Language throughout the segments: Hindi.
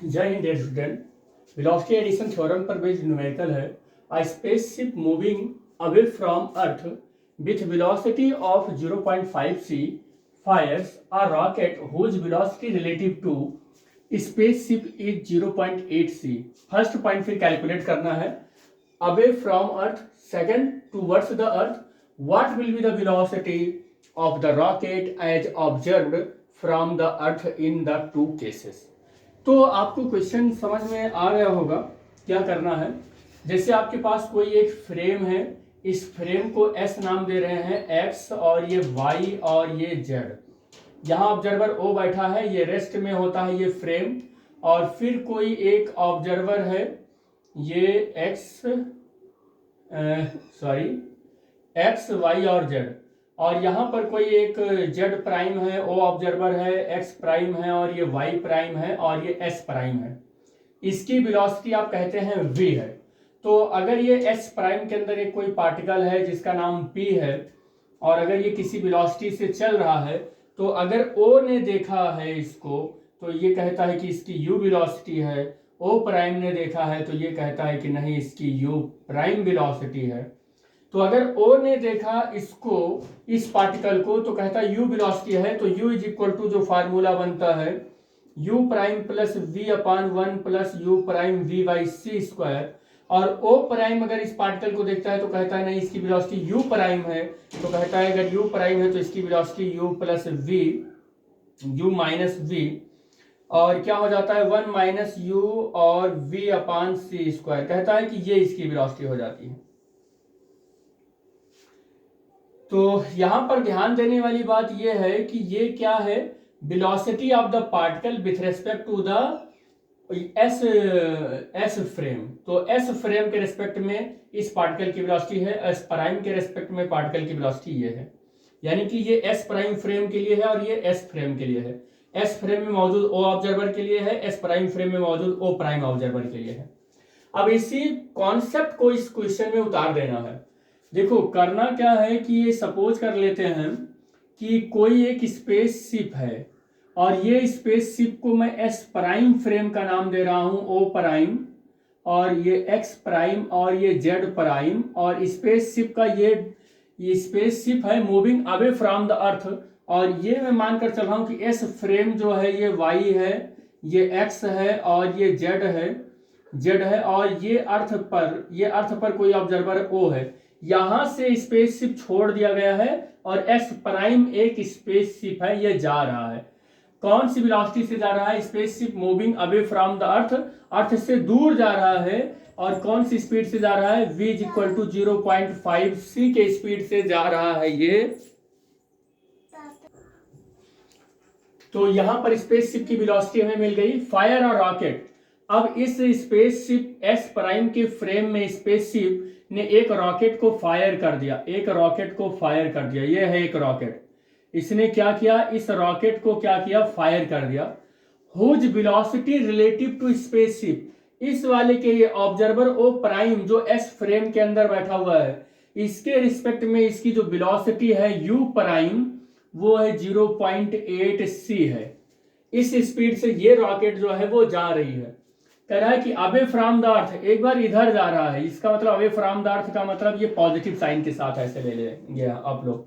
जय Hind dear student. Velocity addition theorem पर बेस्ड न्यूमेरिकल है। A spaceship moving away from earth with velocity of 0.5 c fires a rocket whose velocity relative to spaceship is 0.8 c। First point फिर कैलकुलेट करना है। Away from earth, second towards the earth, what will be the velocity of the rocket as observed from the earth in the two cases. तो आपको क्वेश्चन समझ में आ गया होगा क्या करना है। जैसे आपके पास कोई एक फ्रेम है, इस फ्रेम को एस नाम दे रहे हैं, एक्स और ये वाई और ये जेड। यहाँ ऑब्जर्वर ओ बैठा है, ये रेस्ट में होता है ये फ्रेम। और फिर कोई एक ऑब्जर्वर है, ये एक्स वाई और जेड। और यहाँ पर कोई एक जेड प्राइम है, ओ ऑब्जर्वर है, एक्स प्राइम है और ये वाई प्राइम है और ये एस प्राइम है। इसकी वेलोसिटी आप कहते हैं v है। तो अगर ये एस प्राइम के अंदर एक कोई पार्टिकल है जिसका नाम p है और अगर ये किसी वेलोसिटी से चल रहा है, तो अगर o ने देखा है इसको तो ये कहता है कि इसकी u वेलोसिटी है। o प्राइम ने देखा है तो ये कहता है कि नहीं, इसकी u प्राइम वेलोसिटी है। तो अगर O ने देखा इसको, इस पार्टिकल को, तो कहता है u वेलोसिटी है। तो u इज इक्वल टू जो फार्मूला बनता है u prime plus v upon 1 plus u prime v by C square. और O प्राइम अगर इस पार्टिकल को देखता है तो कहता है नहीं, इसकी वेलोसिटी u प्राइम है। तो कहता है अगर u प्राइम है तो इसकी velocity u plus v, u minus v, और क्या हो जाता है 1 माइनस u और v अपान सी स्क्वायर। कहता है कि ये इसकी वेलोसिटी हो जाती है। तो यहां पर ध्यान देने वाली बात यह है कि ये क्या है, velocity of the particle with respect to the S frame. तो एस फ्रेम के रेस्पेक्ट में इस पार्टिकल की वेलोसिटी है, एस प्राइम के रेस्पेक्ट में पार्टिकल की वेलोसिटी ये है। यानी कि ये एस प्राइम फ्रेम के लिए है और ये एस फ्रेम के लिए है। एस फ्रेम में मौजूद ओ ऑब्जर्वर के लिए है, एस प्राइम फ्रेम में मौजूद ओ प्राइम ऑब्जर्वर के लिए है। अब इसी कॉन्सेप्ट को इस क्वेश्चन में उतार देना है। देखो करना क्या है कि ये सपोज कर लेते हैं कि कोई एक स्पेसशिप है और ये स्पेसशिप को मैं एस प्राइम फ्रेम का नाम दे रहा हूं, ओ प्राइम, और ये एक्स प्राइम और ये जेड प्राइम। और स्पेसशिप का ये स्पेसशिप है मूविंग अवे फ्रॉम द अर्थ। और ये मैं मानकर चल रहा हूं कि एस फ्रेम जो है ये वाई है, ये एक्स है और ये जेड है और ये अर्थ पर कोई ऑब्जर्वर ओ है। यहां से स्पेसशिप छोड़ दिया गया है और एस प्राइम एक स्पेसशिप है, ये जा रहा है। कौन सी वेलोसिटी से जा रहा है? Spaceship moving away from the earth, earth से दूर जा रहा है। और कौन सी स्पीड से जा रहा है? v is equal to 0.5 c के स्पीड से जा रहा है ये। तो यहां पर स्पेसशिप की वेलोसिटी हमें मिल गई। फायर और रॉकेट। अब इस स्पेसशिप एस प्राइम के फ्रेम में स्पेसशिप ने एक रॉकेट को फायर कर दिया, ये है एक रॉकेट। इसने क्या किया? इस रॉकेट को क्या किया? फायर कर दिया। Whose velocity relative to spaceship, इस वाले के ये ऑब्जर्वर ओ प्राइम जो एस फ्रेम के अंदर बैठा हुआ है, इसके रिस्पेक्ट में इसकी जो वेलोसिटी है यू प्राइम, वो है 0.8 c है। इस स्पीड से ये रॉकेट जो है वो जा रही है। कह रहा है कि अवे फ्रॉम द अर्थ, एक बार इधर जा रहा है, इसका मतलब अवे फ्रॉम द अर्थ का मतलब ये पॉजिटिव साइन के साथ ऐसे ले लेंगे आप लोग।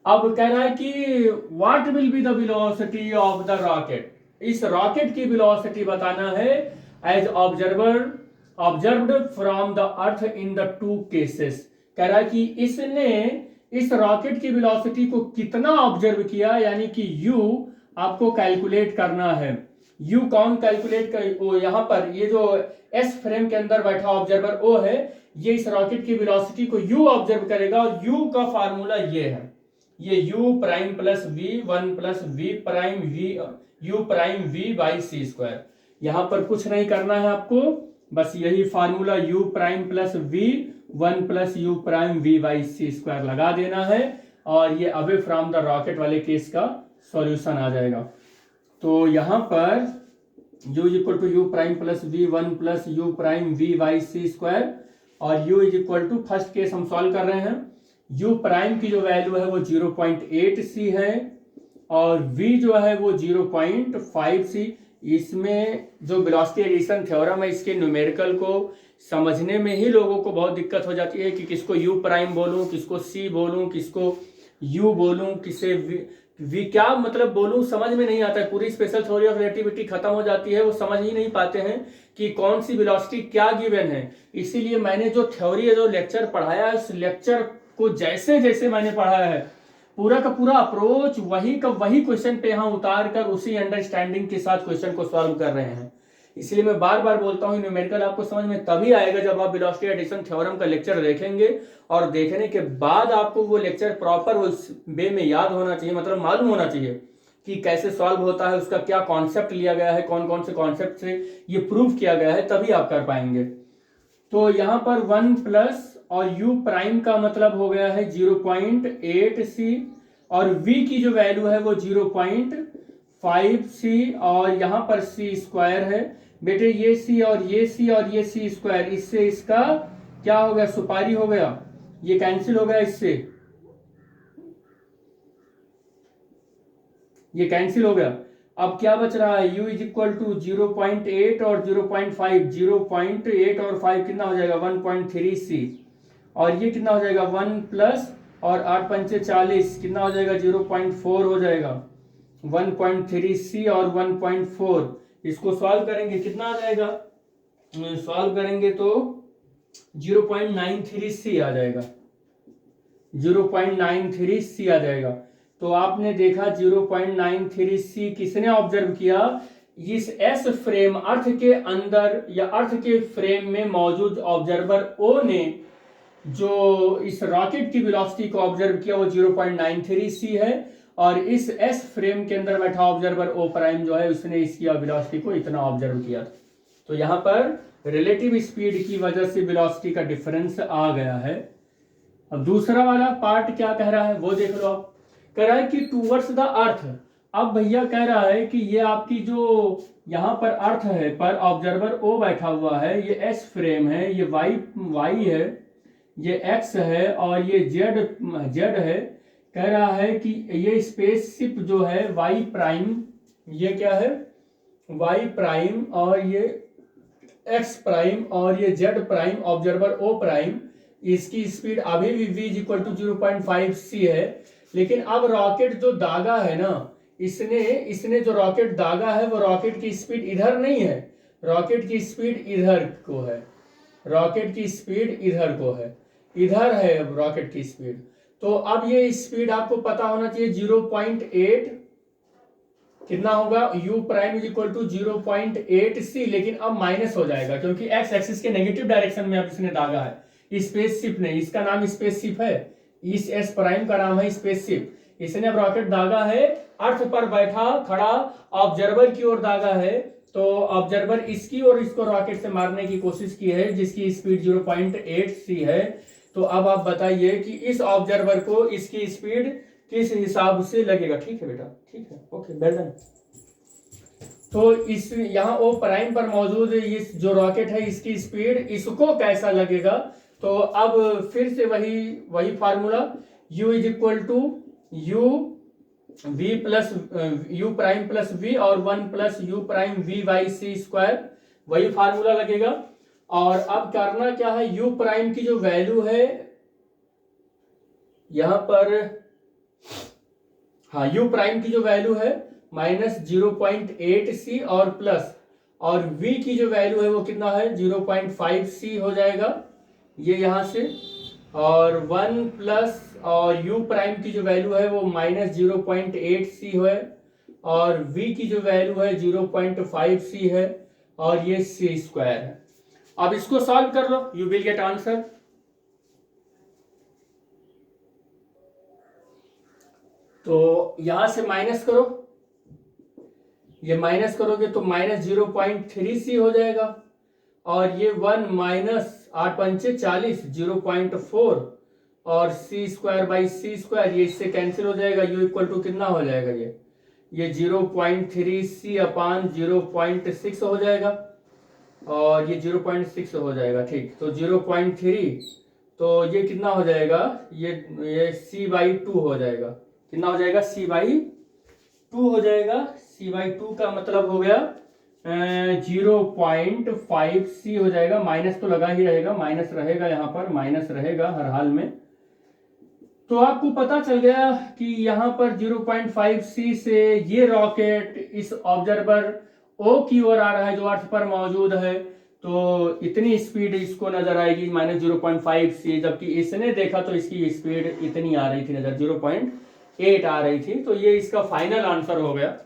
अब कह रहा है कि what will be the velocity of the rocket, इस रॉकेट की वेलोसिटी बताना है as observed from the earth in the two cases. कह रहा है कि इसने इस रॉकेट की वेलोसिटी को कितना ऑब्जर्व किया, यानी कि u आपको कैलकुलेट करना है। u कौन कैलकुलेट कर? यहां पर ये जो एस फ्रेम के अंदर बैठा ऑब्जर्वर ओ है, ये इस रॉकेट की वेलोसिटी को u ऑब्जर्व करेगा। और u का फार्मूला ये है, ये u prime plus v 1 plus v prime v u prime v by C square. यहां पर कुछ नहीं करना है आपको, बस यही formula u prime plus v 1 plus u prime v by C square लगा देना है और ये अवे फ्रॉम द रॉकेट वाले केस का सॉल्यूशन आ जाएगा। तो यहां पर u is equal to u prime plus v 1 plus u prime v by C square, और u is equal to, first case हम सॉल्व कर रहे हैं, u प्राइम की जो वैल्यू है वो 0.8 c है और v जो है वो 0.5 c। इसमें जो वेलोसिटी एडिशन थ्योरम है, इसके न्यूमेरिकल को समझने में ही लोगों को बहुत दिक्कत हो जाती है कि किसको यू प्राइम बोलूं, किसको सी बोलूं, किसको यू बोलूं, किसे वी क्या मतलब बोलूं, समझ में नहीं आता है। पूरी स्पेशल थ्योरी ऑफ रिलेटिविटी खत्म हो जाती है, वो समझ ही नहीं पाते हैं कि कौन सी वेलोसिटी क्या गिवन है। इसीलिए मैंने जो थ्योरी है, जो लेक्चर पढ़ाया है, उस लेक्चर को जैसे जैसे मैंने पढ़ाया है, पूरा का पूरा अप्रोच वही का वही क्वेश्चन पे यहाँ उतार कर उसी अंडरस्टैंडिंग के साथ क्वेश्चन को सॉल्व कर रहे हैं। इसलिए मैं बार बार बोलता हूँ, न्यूमेरिकल आपको समझ में तभी आएगा जब आप वेलोसिटी एडिशन थ्योरम का लेक्चर देखेंगे, और देखने के बाद आपको वो लेक्चर प्रॉपर उस वे में याद होना चाहिए, मतलब मालूम होना चाहिए कि कैसे सॉल्व होता है, उसका क्या कॉन्सेप्ट लिया गया है, कौन कौन से कॉन्सेप्ट से ये प्रूव किया गया है, तभी आप कर पाएंगे। तो यहां पर 1 प्लस और u प्राइम का मतलब हो गया है 0.8 c, और v की जो वैल्यू है वो 0.5 c, और यहां पर c स्क्वायर है। बेटे ये c और ये c और ये c स्क्वायर, इससे इसका क्या हो गया, सुपारी हो गया, ये कैंसिल हो गया, इससे ये कैंसिल हो गया। अब क्या बच रहा है, u इज इक्वल टू 0.8 और 0.5, 0.8 और 5 कितना हो जाएगा 1.3 c, और ये कितना हो जाएगा 1 प्लस और 8 पंचे 40 कितना हो जाएगा 0.4 हो जाएगा, 1.3 c और 1.4। इसको सॉल्व करेंगे कितना आ जाएगा, सॉल्व करेंगे तो 0.93 c आ जाएगा, 0.93 c आ जाएगा। तो आपने देखा 0.93 c किसने ऑब्जर्व किया, इस एस फ्रेम अर्थ के अंदर या अर्थ के फ्रेम में मौजूद ऑब्जर्वर ओ ने जो इस रॉकेट की वेलोसिटी को ऑब्जर्व किया वो 0.93 c है, और इस एस फ्रेम के अंदर बैठा ऑब्जर्वर ओ प्राइम जो है उसने इसकी वेलोसिटी को इतना ऑब्जर्व किया। तो यहां पर रिलेटिव स्पीड की वजह से वेलोसिटी का डिफरेंस आ गया है। अब दूसरा वाला पार्ट क्या कह रहा है वो देख लो आप। कह रहा है कि टूवर्ड्स द अर्थ। अब भैया कह रहा है कि ये आपकी जो यहां पर अर्थ है पर ऑब्जर्वर ओ बैठा हुआ है, ये एस फ्रेम है, ये वाई है, ये एक्स है और ये जेड है। कह रहा है कि ये स्पेसशिप जो है वाई प्राइम, ये क्या है वाई प्राइम, और ये एक्स प्राइम और ये Z prime, observer O prime, इसकी स्पीड अभी भी v इक्वल टू 0.5 c है। लेकिन अब रॉकेट जो दागा है ना, इसने जो रॉकेट दागा है वो रॉकेट की स्पीड इधर नहीं है, रॉकेट की स्पीड इधर को है, रॉकेट की स्पीड इधर को है, इधर है रॉकेट की स्पीड। तो अब ये स्पीड आपको पता होना चाहिए 0.8 कितना होगा, u prime is equal to 0.8 c, लेकिन अब माइनस हो जाएगा क्योंकि x एक्सिस के नेगेटिव डायरेक्शन में अब इसने दागा है स्पेसशिप ने, इसका नाम स्पेसशिप है, इस s प्राइम का नाम है स्पेसशिप। इसने अब रॉकेट दागा है, अर्थ पर बैठा खड़ा ऑब्जर्वर की ओर दागा है, तो ऑब्जर्वर इसकी और इसको रॉकेट से मारने की कोशिश की है जिसकी स्पीड 0.8 c है। तो अब आप बताइए कि इस ऑब्जर्वर को इसकी स्पीड किस हिसाब से लगेगा। ठीक है बेटा, ठीक है, ओके, वेल डन। तो इस यहाँ ओ प्राइम पर मौजूद इस जो रॉकेट है इसकी स्पीड इसको कैसा लगेगा। तो अब फिर से वही formula, u is equal to u v plus u prime plus v और 1 plus u prime v by C square, वही फार्मूला लगेगा। और अब करना क्या है, u प्राइम की जो वैल्यू है यहां पर, हाँ, u प्राइम की जो वैल्यू है माइनस 0.8 c और प्लस, और v की जो वैल्यू है वो कितना है 0.5 c हो जाएगा ये यहां से, और 1 प्लस और u प्राइम की जो वैल्यू है वो माइनस 0.8 c है, और v की जो वैल्यू है 0.5 c है, और ये c स्क्वायर है। अब इसको सॉल्व कर लो, यू विल गेट आंसर। तो यहां से माइनस करो, ये माइनस करोगे तो माइनस 0.3 c हो जाएगा, और ये 1 माइनस 8 पंचे 40 0.4, और c square by c square, ये इससे कैंसिल हो जाएगा, u इक्वल टू कितना हो जाएगा, ये 0.3 c अपान 0.6 हो जाएगा, और ये 0.6 हो जाएगा। ठीक, तो 0.3, तो ये कितना हो जाएगा, ये c बाई 2 हो जाएगा, कितना हो जाएगा c बाई 2 हो जाएगा। c बाई 2 का मतलब हो गया 0.5c हो जाएगा, माइनस तो लगा ही रहेगा, माइनस रहेगा, यहाँ पर माइनस रहेगा हर हाल में। तो आपको पता चल गया कि यहाँ पर 0.5c से ये रॉकेट इस ऑब्जर्वर ओ की ओर आ रहा है जो अर्थ पर मौजूद है, तो इतनी स्पीड इसको नजर आएगी -0.5c, जबकि इसने देखा तो इसकी स्पीड इतनी आ रही थी नजर, 0.8 आ रही थी। तो ये इसका फाइनल आंसर हो गया।